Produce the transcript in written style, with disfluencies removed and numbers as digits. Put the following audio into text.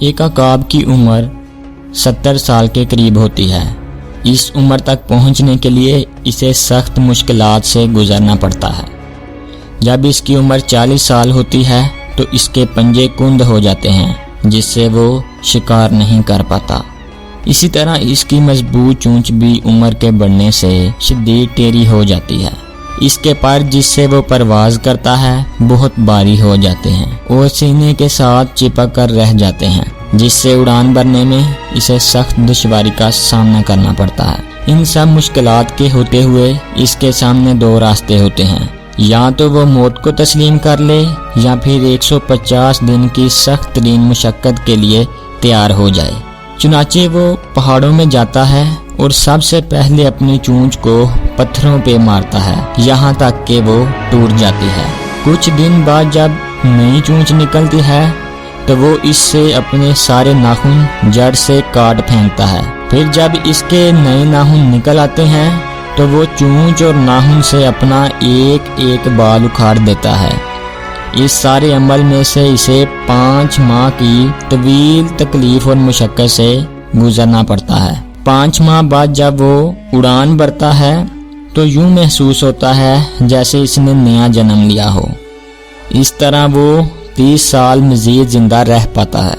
एक अकाब की उम्र 70 साल के करीब होती है। इस उम्र तक पहुंचने के लिए इसे सख्त मुश्किलात से गुजरना पड़ता है। जब इसकी उम्र 40 साल होती है तो इसके पंजे कुंद हो जाते हैं, जिससे वो शिकार नहीं कर पाता। इसी तरह इसकी मजबूत चोंच भी उम्र के बढ़ने से शदीद टेढ़ी हो जाती है। इसके पर जिससे वो परवाज करता है बहुत भारी हो जाते हैं और सीने के साथ चिपक कर रह जाते हैं, जिससे उड़ान भरने में इसे सख्त दुश्वारी का सामना करना पड़ता है। इन सब मुश्किलात के होते हुए इसके सामने दो रास्ते होते हैं, या तो वो मौत को तस्लीम कर ले या फिर 150 दिन की सख्त तरीन मुशक्कत के लिए तैयार हो जाए। चुनाचे वो पहाड़ों में जाता है और सबसे पहले अपनी चोंच को पत्थरों पे मारता है, यहाँ तक कि वो टूट जाती है। कुछ दिन बाद जब नई चोंच निकलती है तो वो इससे अपने सारे नाखून जड़ से काट फेंकता है। फिर जब इसके नए नाखून निकल आते हैं तो वो चोंच और नाखून से अपना एक एक बाल उखाड़ देता है। इस सारे अमल में से इसे 5 माह की तवील तकलीफ और मुशक्कत से गुजरना पड़ता है। 5 माह बाद जब वो उड़ान भरता है तो यूं महसूस होता है जैसे इसने नया जन्म लिया हो। इस तरह वो 30 साल मजीद जिंदा रह पाता है।